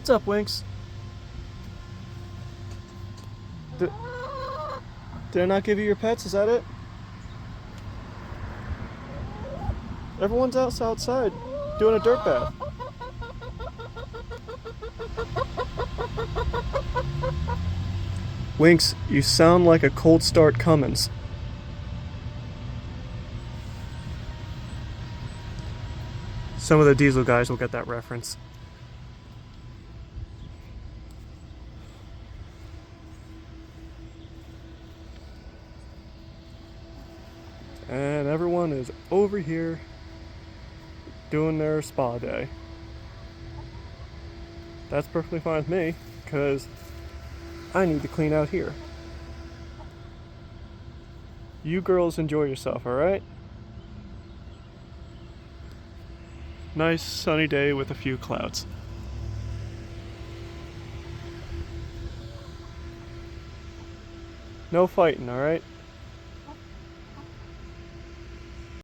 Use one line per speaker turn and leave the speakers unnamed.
What's up, Winks? Did I not give you your pets? Is that it? Everyone's outside doing a dirt bath. Winks, you sound like a cold start Cummins. Some of the diesel guys will get that reference. And everyone is over here doing their spa day. That's perfectly fine with me, because I need to clean out here. You girls enjoy yourself, alright? Nice sunny day with a few clouds. No fighting, alright?